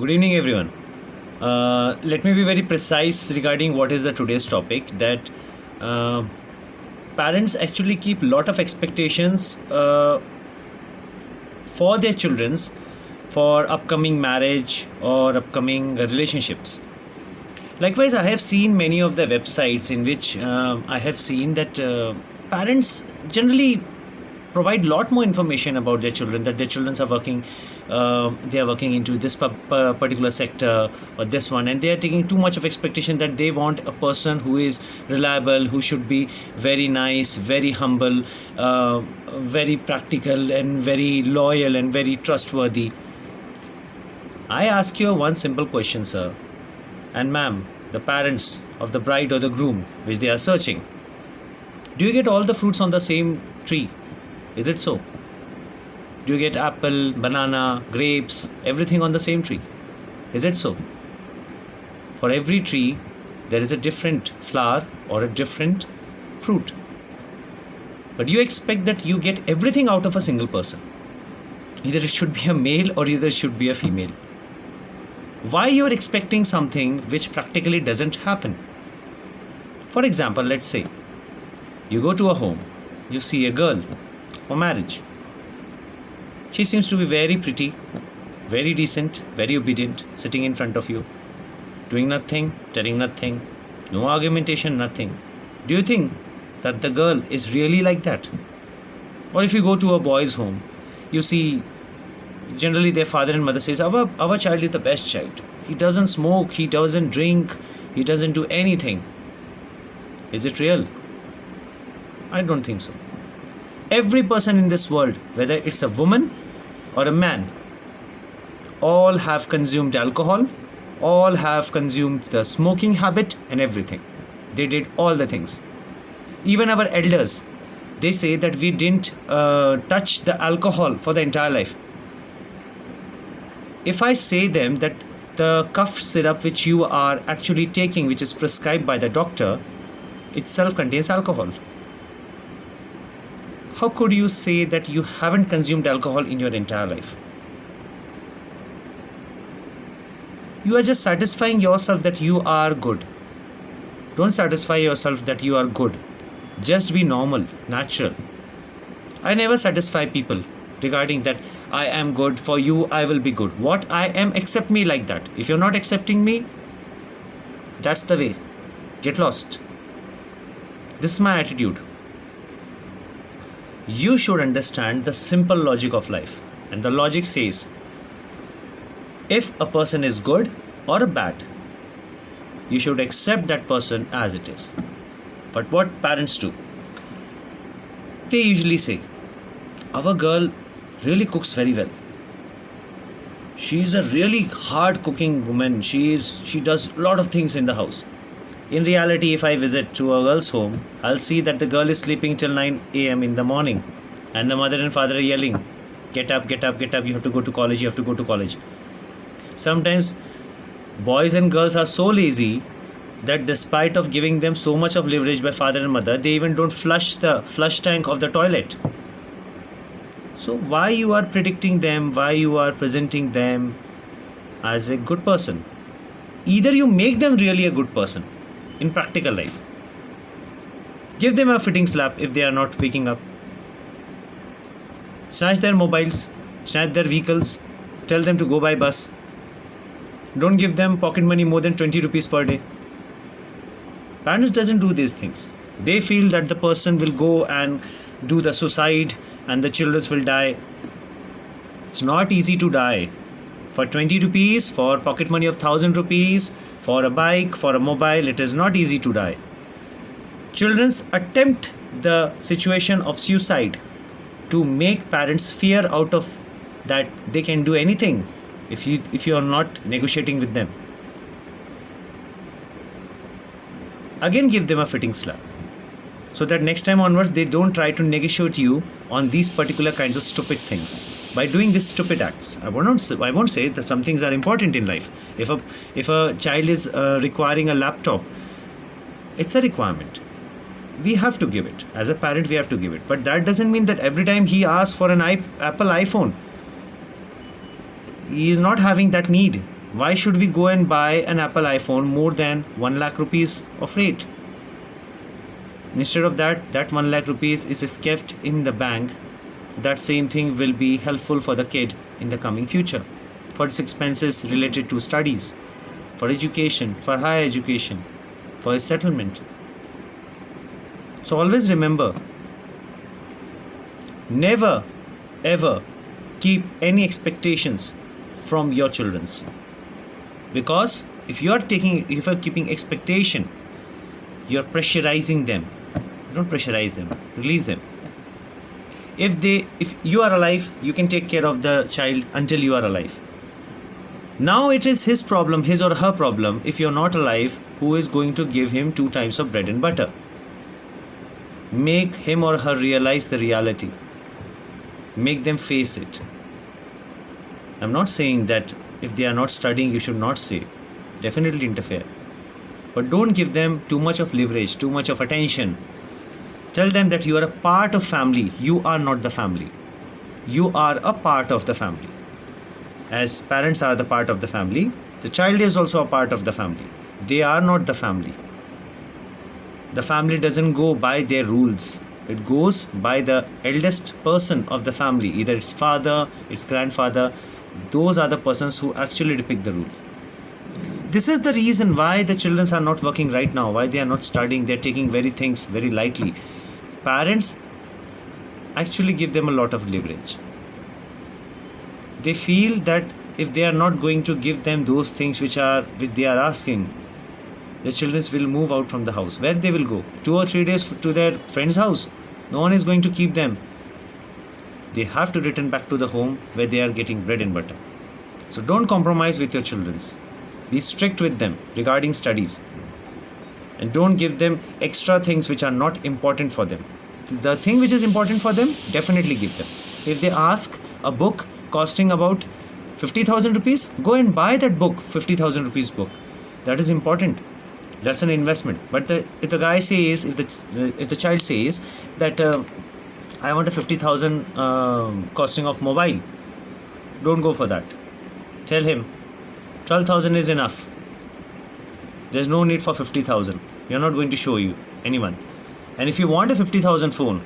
Good evening, everyone. Let me be very precise regarding what is the today's topic. That uh, parents actually keep lot of expectations for their childrens for upcoming marriage or upcoming relationships. Likewise, I have seen many of the websites in which I have seen that parents generally provide lot more information about their children, that their children are working, they are working into this particular sector or this one, and they are taking too much of expectation that they want a person who is reliable, who should be very nice, very humble, very practical, and very loyal and very trustworthy. I ask you one simple question, sir and ma'am, the parents of the bride or the groom which they are searching. Do you get all the fruits on the same tree? Is it so? Do you get apple, banana, grapes, everything on the same tree? Is it so? For every tree, there is a different flower or a different fruit. But you expect that you get everything out of a single person. Either it should be a male or either it should be a female. Why you are expecting something which practically doesn't happen? For example, let's say you go to a home, you see a girl for marriage. She seems to be very pretty, very decent, very obedient, sitting in front of you, doing nothing, telling nothing, no argumentation, nothing. Do you think that the girl is really like that? Or if you go to a boy's home, you see generally their father and mother says, our child is the best child. He doesn't smoke, he doesn't drink, he doesn't do anything. Is it real? I don't think so. Every person in this world, whether it's a woman or a man, all have consumed alcohol, all have consumed the smoking habit and everything. They did all the things. Even our elders, they say that we didn't touch the alcohol for the entire life. If I say them that the cough syrup which you are actually taking, which is prescribed by the doctor, itself contains alcohol. How could you say that you haven't consumed alcohol in your entire life? You are just satisfying yourself that you are good. Don't satisfy yourself that you are good. Just be normal, natural. I never satisfy people regarding that I am good, for you I will be good. What I am, accept me like that. If you're not accepting me, that's the way. Get lost. This is my attitude. You should understand the simple logic of life. And the logic says, if a person is good or bad, you should accept that person as it is. But what parents do? They usually say, our girl really cooks very well. She is a really hard cooking woman. She does a lot of things in the house. In reality, if I visit to a girl's home, I'll see that the girl is sleeping till 9 a.m. in the morning. And the mother and father are yelling, get up, get up, get up, you have to go to college, you have to go to college. Sometimes boys and girls are so lazy that despite of giving them so much of leverage by father and mother, they even don't flush the flush tank of the toilet. So why you are predicting them, why you are presenting them as a good person? Either you make them really a good person in practical life. Give them a fitting slap if they are not waking up. Snatch their mobiles, snatch their vehicles, tell them to go by bus. Don't give them pocket money more than 20 rupees per day. Parents doesn't do these things. They feel that the person will go and do the suicide and the children will die. It's not easy to die. For 20 rupees, for pocket money of 1000 rupees, for a bike, for a mobile, it is not easy to die. Children attempt the situation of suicide to make parents fear out of that they can do anything if you are not negotiating with them. Again, give them a fitting slap so that next time onwards they don't try to negotiate you on these particular kinds of stupid things by doing these stupid acts. I won't say that some things are important in life. If a child is requiring a laptop, it's a requirement. We have to give it. As a parent, we have to give it. But that doesn't mean that every time he asks for an Apple iPhone, he is not having that need. Why should we go and buy an Apple iPhone more than 1 lakh rupees of rate? Instead of that 1 lakh rupees is if kept in the bank, that same thing will be helpful for the kid in the coming future, for its expenses related to studies, for education, for higher education, for his settlement. So always remember, never ever keep any expectations from your children's, because if you are keeping expectation, you are pressurizing them. Don't pressurize them, release them. If you are alive, you can take care of the child until you are alive. Now it is his problem, his or her problem. If you're not alive, who is going to give him 2 times of bread and butter? Make him or her realize the reality. Make them face it. I'm not saying that if they are not studying, you should not say. Definitely interfere. But don't give them too much of leverage, too much of attention. Tell them that you are a part of family. You are not the family. You are a part of the family. As parents are the part of the family, the child is also a part of the family. They are not the family. The family doesn't go by their rules. It goes by the eldest person of the family. Either it's father, it's grandfather. Those are the persons who actually depict the rule. This is the reason why the children are not working right now, why they are not studying. They're taking things very lightly. Parents actually give them a lot of leverage. They feel that if they are not going to give them those things which they are asking, the children will move out from the house. Where they will go? 2 or 3 days to their friend's house. No one is going to keep them. They have to return back to the home where they are getting bread and butter. So don't compromise with your children. Be strict with them regarding studies. And don't give them extra things which are not important for them. The thing which is important for them, definitely give them. If they ask a book costing about 50,000 rupees, go and buy that book, 50,000 rupees book. That is important. That's an investment. But if the guy says, if the child says that I want a 50,000 costing of mobile, don't go for that. Tell him 12,000 is enough. There's no need for 50,000. We are not going to show you anyone. And if you want a 50,000 phone,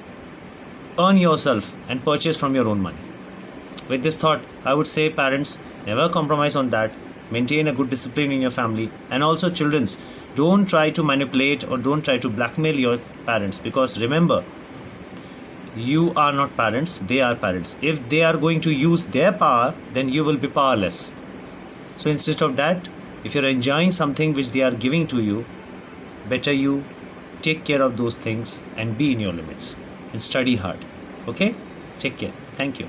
earn yourself and purchase from your own money. With this thought, I would say parents, never compromise on that. Maintain a good discipline in your family. And also children's, don't try to manipulate or don't try to blackmail your parents, because remember, you are not parents, they are parents. If they are going to use their power, then you will be powerless. So instead of that, if you're enjoying something which they are giving to you, better you take care of those things and be in your limits and study hard. Okay? Take care. Thank you.